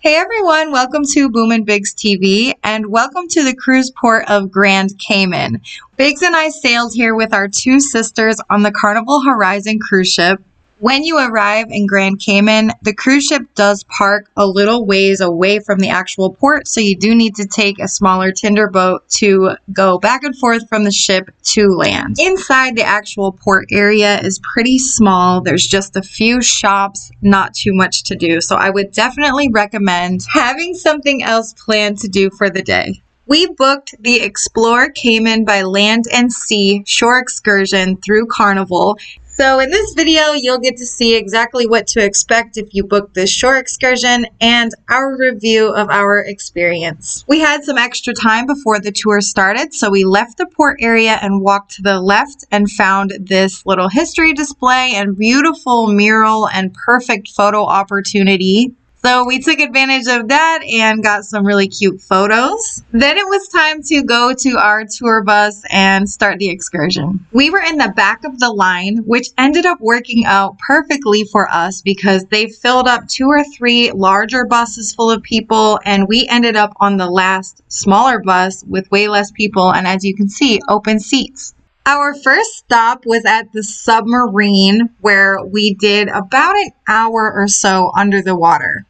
Hey everyone, welcome to Boomin' Biggs TV and welcome to the cruise port of Grand Cayman. Biggs and I sailed here with our two sisters on the Carnival Horizon cruise ship. When you arrive in Grand Cayman, the cruise ship does park a little ways away from the actual port, so you do need to take a smaller tender boat to go back and forth from the ship to land. Inside the actual port area is pretty small. There's just a few shops, not too much to do, so I would definitely recommend having something else planned to do for the day. We booked the Explore Cayman by Land and Sea shore excursion through Carnival. So in this video, you'll get to see exactly what to expect if you book this shore excursion and our review of our experience. We had some extra time before the tour started, so we left the port area and walked to the left and found this little history display and beautiful mural and perfect photo opportunity. So we took advantage of that and got some really cute photos. Then it was time to go to our tour bus and start the excursion. We were in the back of the line, which ended up working out perfectly for us because they filled up 2 or 3 larger buses full of people, and we ended up on the last smaller bus with way less people, and as you can see, open seats. Our first stop was at the Submarine, where we did about an hour or so under the water.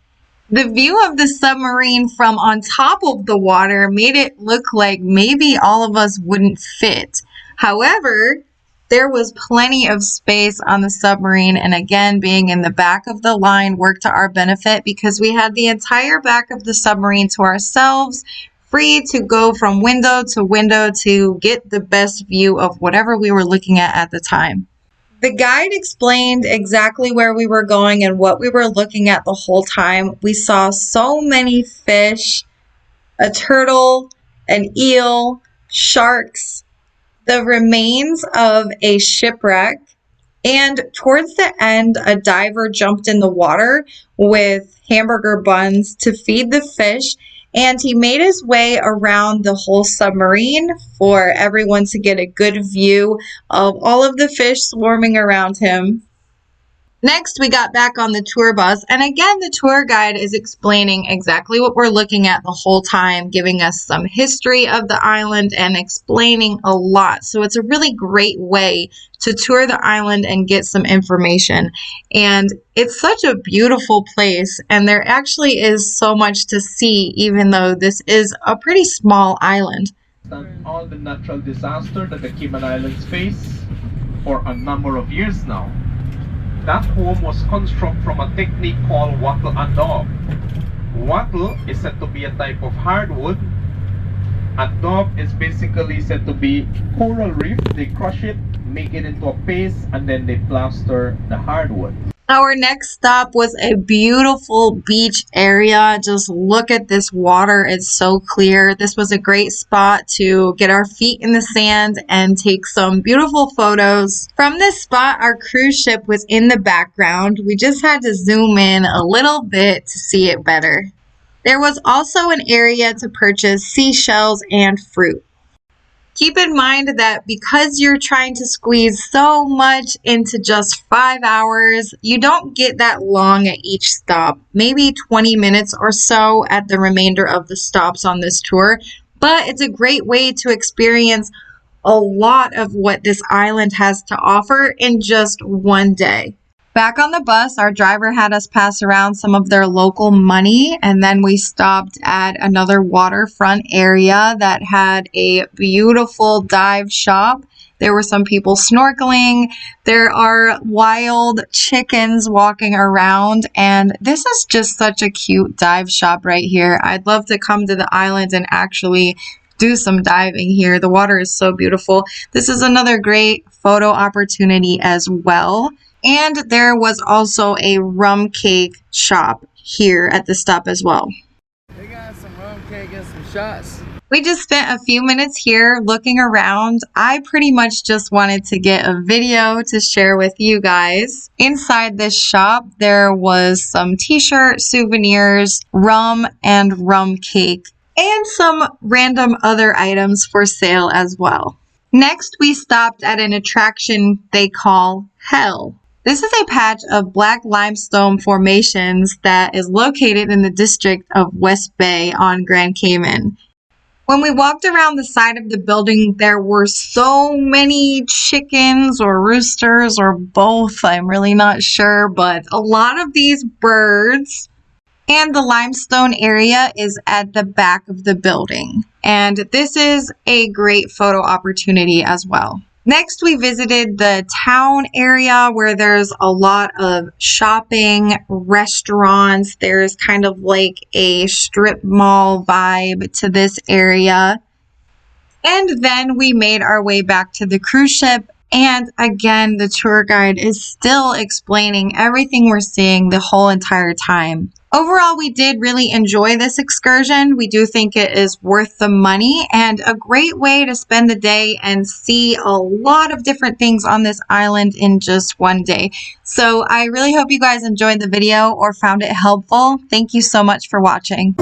The view of the submarine from on top of the water made it look like maybe all of us wouldn't fit. However, there was plenty of space on the submarine, and again, being in the back of the line worked to our benefit because we had the entire back of the submarine to ourselves, free to go from window to get the best view of whatever we were looking at the time. The guide explained exactly where we were going and what we were looking at the whole time. We saw so many fish, a turtle, an eel, sharks, the remains of a shipwreck, and towards the end, a diver jumped in the water with hamburger buns to feed the fish, and he made his way around the whole submarine for everyone to get a good view of all of the fish swarming around him. Next, we got back on the tour bus, and again, the tour guide is explaining exactly what we're looking at the whole time, giving us some history of the island and explaining a lot. So it's a really great way to tour the island and get some information. And it's such a beautiful place, and there actually is so much to see, even though this is a pretty small island. All the natural disaster that the Cayman Islands face for a number of years now. That home was constructed from a technique called wattle adobe. Wattle is said to be a type of hardwood. Adobe is basically said to be coral reef. They crush it, make it into a paste, and then they plaster the hardwood. Our next stop was a beautiful beach area. Just look at this water. It's so clear. This was a great spot to get our feet in the sand and take some beautiful photos. From this spot, our cruise ship was in the background. We just had to zoom in a little bit to see it better. There was also an area to purchase seashells and fruit. Keep in mind that because you're trying to squeeze so much into just 5 hours, you don't get that long at each stop, maybe 20 minutes or so at the remainder of the stops on this tour, but it's a great way to experience a lot of what this island has to offer in just one day. Back on the bus, our driver had us pass around some of their local money, and then we stopped at another waterfront area that had a beautiful dive shop. There were some people snorkeling. There are wild chickens walking around, and this is just such a cute dive shop right here. I'd love to come to the island and actually do some diving here. The water is so beautiful. This is another great photo opportunity as well. And there was also a rum cake shop here at the stop as well. They got some rum cake and some shots. We just spent a few minutes here looking around. I pretty much just wanted to get a video to share with you guys. Inside this shop, there was some t-shirts, souvenirs, rum and rum cake, and some random other items for sale as well. Next, we stopped at an attraction they call Hell. This is a patch of black limestone formations that is located in the district of West Bay on Grand Cayman. When we walked around the side of the building, there were so many chickens or roosters or both. I'm really not sure, but a lot of these birds. And the limestone area is at the back of the building. And this is a great photo opportunity as well. Next, we visited the town area where there's a lot of shopping, restaurants. There's kind of like a strip mall vibe to this area. And then we made our way back to the cruise ship. And again, the tour guide is still explaining everything we're seeing the whole entire time. Overall, we did really enjoy this excursion. We do think it is worth the money and a great way to spend the day and see a lot of different things on this island in just one day. So I really hope you guys enjoyed the video or found it helpful. Thank you so much for watching.